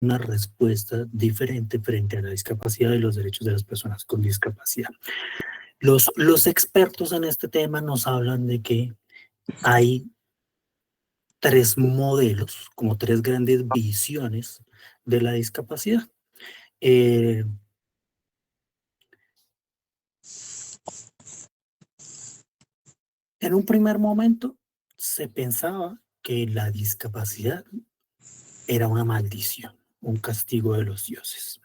una respuesta diferente frente a la discapacidad y los derechos de las personas con discapacidad. Los expertos en este tema nos hablan de que hay tres modelos, como tres grandes visiones de la discapacidad. Eh, en un primer momento se pensaba que la discapacidad era una maldición, un castigo de los dioses.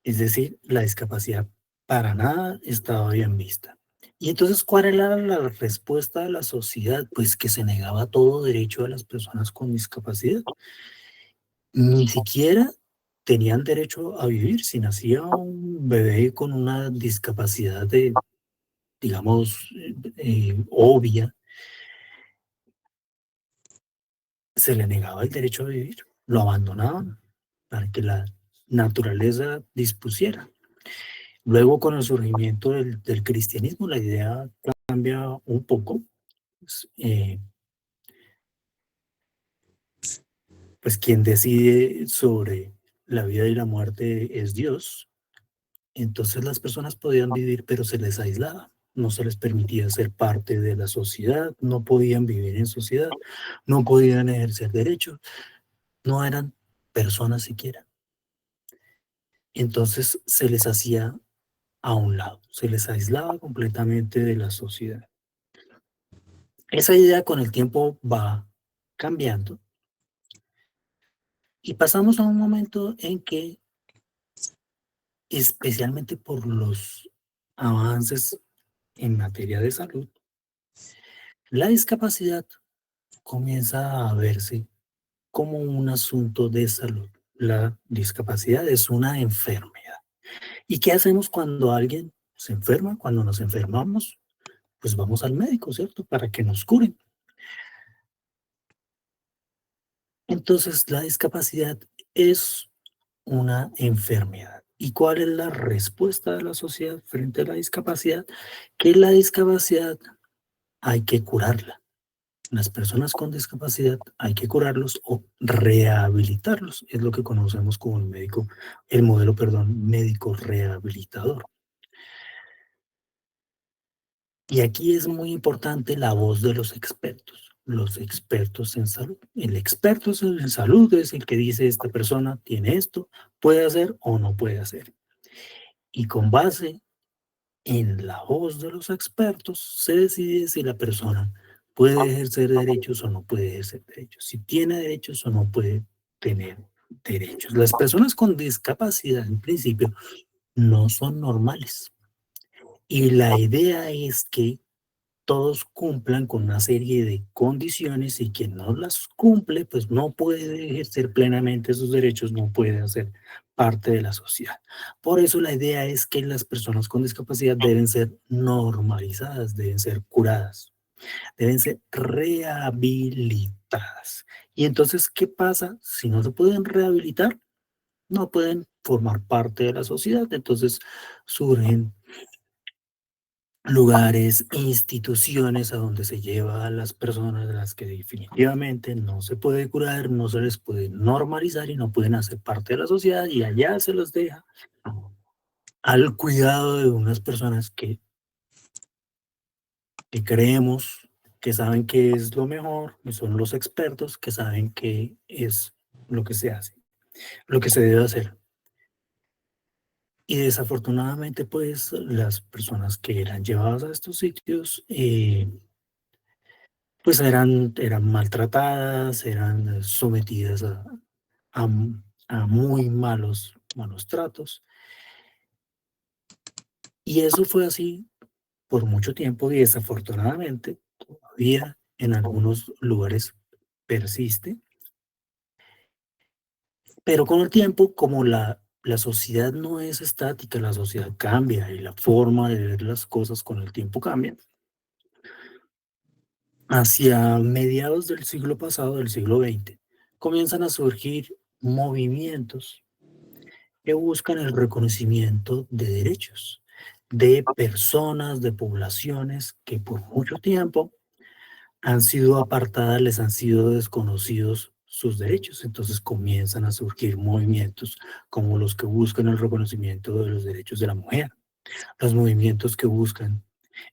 Es decir, la discapacidad para nada estaba bien vista. Y entonces, ¿cuál era la respuesta de la sociedad? Pues que se negaba todo derecho a las personas con discapacidad. Ni siquiera tenían derecho a vivir. Si nacía un bebé con una discapacidad de, digamos, obvia, se le negaba el derecho a vivir. Lo abandonaban para que la naturaleza dispusiera. Luego, con el surgimiento del cristianismo, la idea cambia un poco. Pues, pues quien decide sobre la vida y la muerte es Dios. Entonces las personas podían vivir, pero se les aislaba. No se les permitía ser parte de la sociedad, no podían vivir en sociedad, no podían ejercer derechos, no eran personas siquiera. Entonces se les hacía a un lado, se les aislaba completamente de la sociedad. Esa idea con el tiempo va cambiando y pasamos a un momento en que, especialmente por los avances en materia de salud, la discapacidad comienza a verse como un asunto de salud. La discapacidad es una enfermedad. ¿Y qué hacemos cuando alguien se enferma? Cuando nos enfermamos, pues vamos al médico, ¿cierto? Para que nos curen. Entonces, la discapacidad es una enfermedad. ¿Y cuál es la respuesta de la sociedad frente a la discapacidad? Que la discapacidad hay que curarla. Las personas con discapacidad hay que curarlos o rehabilitarlos. Es lo que conocemos como el modelo, perdón, médico rehabilitador. Y aquí es muy importante la voz de los expertos en salud. El experto en salud es el que dice esta persona tiene esto, puede hacer o no puede hacer. Y con base en la voz de los expertos se decide si la persona puede ejercer derechos o no puede ejercer derechos, si tiene derechos o no puede tener derechos. Las personas con discapacidad, en principio, no son normales. Y la idea es que todos cumplan con una serie de condiciones y quien no las cumple, pues no puede ejercer plenamente sus derechos, no puede hacer parte de la sociedad. Por eso la idea es que las personas con discapacidad deben ser normalizadas, deben ser curadas, deben ser rehabilitadas. Y entonces, ¿qué pasa si no se pueden rehabilitar? No pueden formar parte de la sociedad. Entonces surgen lugares, instituciones a donde se lleva a las personas a las que definitivamente no se puede curar, no se les puede normalizar y no pueden hacer parte de la sociedad y allá se los deja al cuidado de unas personas que creemos que saben que es lo mejor, que son los expertos, que saben que es lo que se hace, lo que se debe hacer. Y desafortunadamente, pues las personas que eran llevadas a estos sitios, pues eran maltratadas, eran sometidas a, a muy malos tratos. Y eso fue así por mucho tiempo y desafortunadamente todavía en algunos lugares persiste. Pero con el tiempo, como la sociedad no es estática, la sociedad cambia y la forma de ver las cosas con el tiempo cambia. Hacia mediados del siglo pasado, del siglo XX, comienzan a surgir movimientos que buscan el reconocimiento de derechos de personas, de poblaciones que por mucho tiempo han sido apartadas, les han sido desconocidos sus derechos. Entonces comienzan a surgir movimientos como los que buscan el reconocimiento de los derechos de la mujer, los movimientos que buscan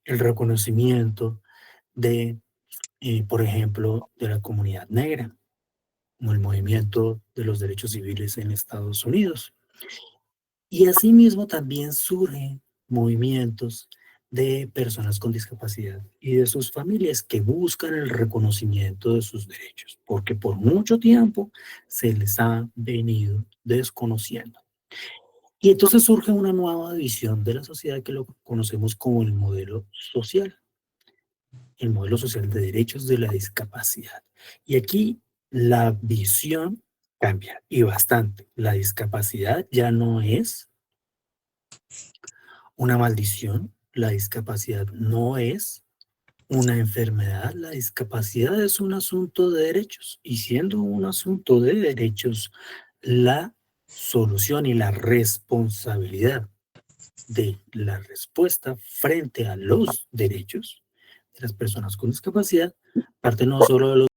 el reconocimiento de, por ejemplo, de la comunidad negra, como el movimiento de los derechos civiles en Estados Unidos. Y asimismo también surgen movimientos de personas con discapacidad y de sus familias que buscan el reconocimiento de sus derechos, porque por mucho tiempo se les ha venido desconociendo. Y entonces surge una nueva visión de la sociedad que lo conocemos como el modelo social de derechos de la discapacidad. Y aquí la visión cambia y bastante. La discapacidad ya no es una maldición, la discapacidad no es una enfermedad, la discapacidad es un asunto de derechos y siendo un asunto de derechos, la solución y la responsabilidad de la respuesta frente a los derechos de las personas con discapacidad parte no solo de los